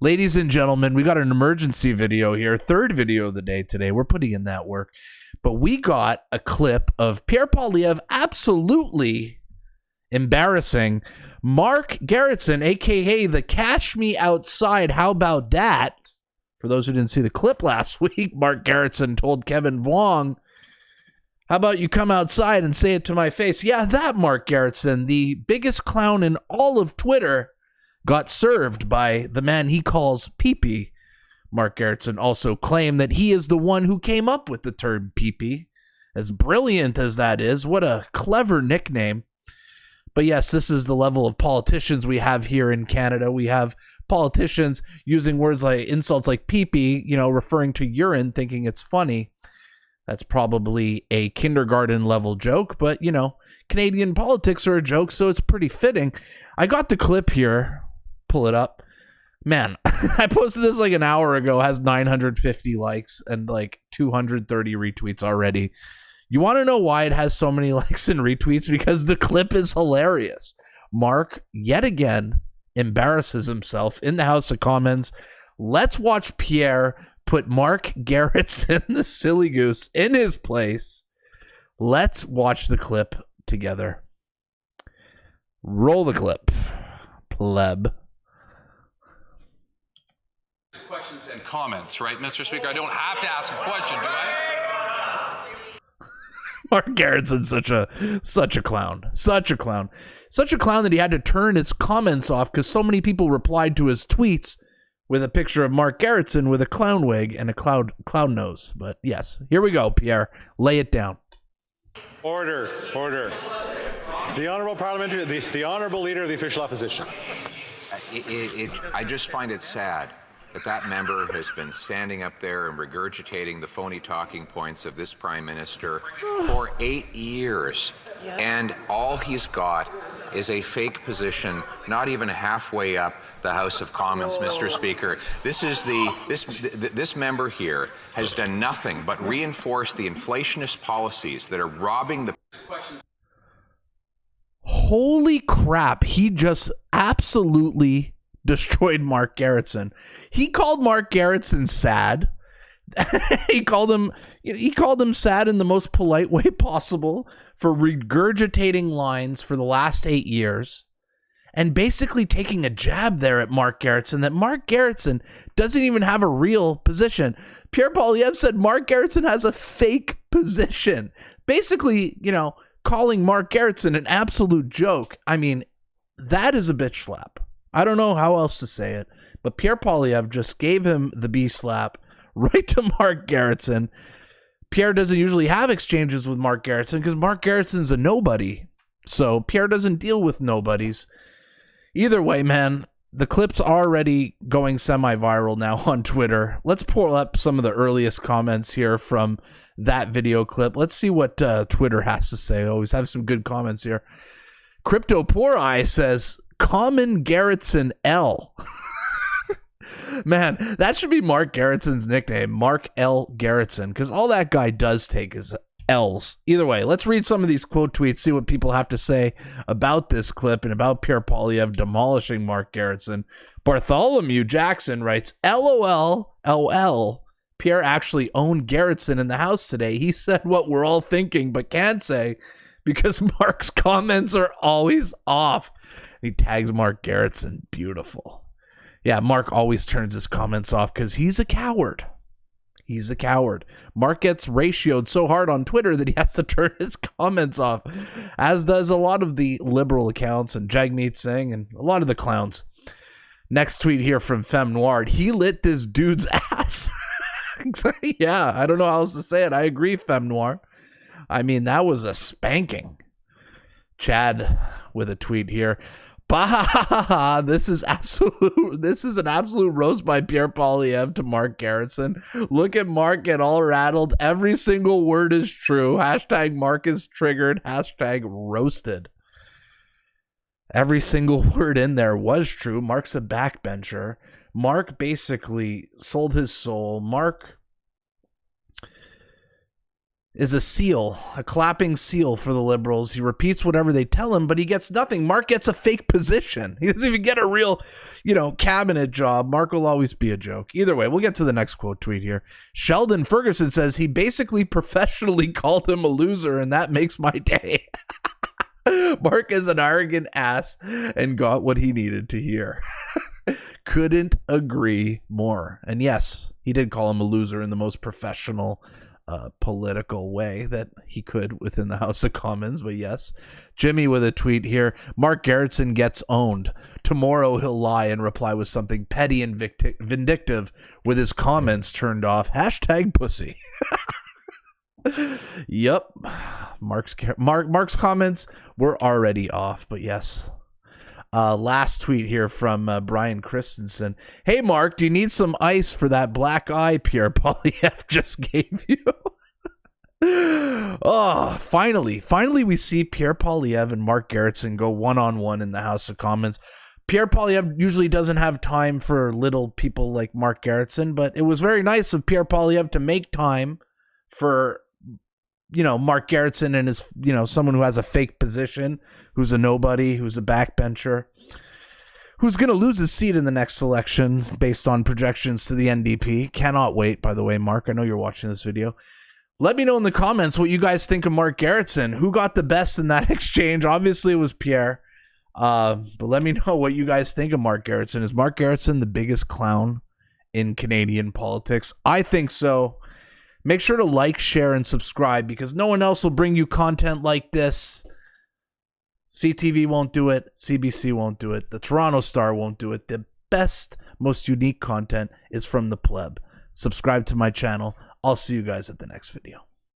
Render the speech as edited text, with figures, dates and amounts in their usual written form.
Ladies and gentlemen, we got an emergency video here. Third video of the day today. We're putting in that work. But we got a clip of Pierre Poilievre absolutely embarrassing Mark Gerretsen, a.k.a. the Cash Me Outside. How about that? For those who didn't see the clip last week, Mark Gerretsen told Kevin Vuong, how about you come outside and say it to my face? Yeah, that Mark Gerretsen, the biggest clown in all of Twitter, got served by the man he calls Pee-Pee. Mark Gerretsen also claimed that he is the one who came up with the term Pee-Pee. As brilliant as that is, what a clever nickname. But yes, this is the level of politicians we have here in Canada. We have politicians using words like insults like pee-pee, referring to urine, thinking it's funny. That's probably a kindergarten level joke, but Canadian politics are a joke, so it's pretty fitting. I got the clip here. Pull it up. Man, I posted this like an hour ago, has 950 likes and like 230 retweets already. You want to know why it has so many likes and retweets? Because the clip is hilarious. Mark, yet again, embarrasses himself in the House of Commons. Let's watch Pierre put Mark Gerretsen, the silly goose, in his place. Let's watch the clip together. Roll the clip. Pleb. Questions and comments, right, Mr. Speaker? I don't have to ask a question, do I? Mark Gerretsen's such a clown. Such a clown that he had to turn his comments off because so many people replied to his tweets with a picture of Mark Gerretsen with a clown wig and a clown nose. But yes, here we go, Pierre. Lay it down. Order. The honourable parliamentary, the honourable leader of the official opposition. I just find it sad that member has been standing up there and regurgitating the phony talking points of this Prime Minister for 8 years. Yeah. And all he's got is a fake position, not even halfway up the House of Commons, Mr. Speaker. This member here has done nothing but reinforce the inflationist policies that are robbing the... Holy crap, he just absolutely destroyed Mark Gerretsen. He called Mark Gerretsen sad. he called him sad in the most polite way possible for regurgitating lines for the last 8 years and basically taking a jab there at Mark Gerretsen that Mark Gerretsen doesn't even have a real position. Pierre Poilievre said Mark Gerretsen has a fake position. Basically, calling Mark Gerretsen an absolute joke. I mean, that is a bitch slap. I don't know how else to say it, but Pierre Poilievre just gave him the B slap right to Mark Gerretsen. Pierre doesn't usually have exchanges with Mark Gerretsen because Mark Gerretsen's a nobody. So Pierre doesn't deal with nobodies. Either way, man, the clip's already going semi-viral now on Twitter. Let's pull up some of the earliest comments here from that video clip. Let's see what Twitter has to say. I always have some good comments here. Crypto Poor Eye says, Common Gerretsen L. Man, that should be Mark Gerretsen's nickname, Mark L. Gerretsen, because all that guy does take is L's. Either way, let's read some of these quote tweets, see what people have to say about this clip and about Pierre Poilievre demolishing Mark Gerretsen. Bartholomew Jackson writes, LOL, LL. Pierre actually owned Gerretsen in the House today. He said what we're all thinking but can't say because Mark's comments are always off. He tags Mark Gerretsen. Beautiful. Yeah, Mark always turns his comments off because he's a coward. He's a coward. Mark gets ratioed so hard on Twitter that he has to turn his comments off, as does a lot of the liberal accounts and Jagmeet Singh and a lot of the clowns. Next tweet here from Femme Noir. He lit this dude's ass. Yeah, I don't know how else to say it. I agree, Femme Noir. I mean, that was a spanking. Chad with a tweet here. Bah, this is an absolute roast by Pierre Poilievre to Mark Gerretsen. Look at Mark get all rattled. Every single word is true. Hashtag Mark is triggered. Hashtag roasted. Every single word in there was true. Mark's a backbencher. Mark basically sold his soul. Mark is a seal, a clapping seal for the Liberals. He repeats whatever they tell him, but he gets nothing. Mark gets a fake position. He doesn't even get a real, cabinet job. Mark will always be a joke. Either way, we'll get to the next quote tweet here. Sheldon Ferguson says he basically professionally called him a loser, and that makes my day. Mark is an arrogant ass and got what he needed to hear. Couldn't agree more. And yes, he did call him a loser in the most professional political way that he could within the House of Commons. But yes, Jimmy with a tweet here. Mark Gerretsen gets owned. Tomorrow he'll lie and reply with something petty and vindictive with his comments turned off. Hashtag pussy. Yep. Mark's comments were already off, but yes. Last tweet here from Brian Christensen. Hey, Mark, do you need some ice for that black eye Pierre Poilievre just gave you? Oh, finally we see Pierre Poilievre and Mark Gerretsen go one-on-one in the House of Commons. Pierre Poilievre usually doesn't have time for little people like Mark Gerretsen, but it was very nice of Pierre Poilievre to make time for Mark Gerretsen and his, someone who has a fake position, who's a nobody, who's a backbencher, who's going to lose his seat in the next election based on projections to the NDP. Cannot wait, by the way, Mark. I know you're watching this video. Let me know in the comments what you guys think of Mark Gerretsen. Who got the best in that exchange? Obviously, it was Pierre. But let me know what you guys think of Mark Gerretsen. Is Mark Gerretsen the biggest clown in Canadian politics? I think so. Make sure to like, share, and subscribe because no one else will bring you content like this. CTV won't do it. CBC won't do it. The Toronto Star won't do it. The best, most unique content is from the Pleb. Subscribe to my channel. I'll see you guys at the next video.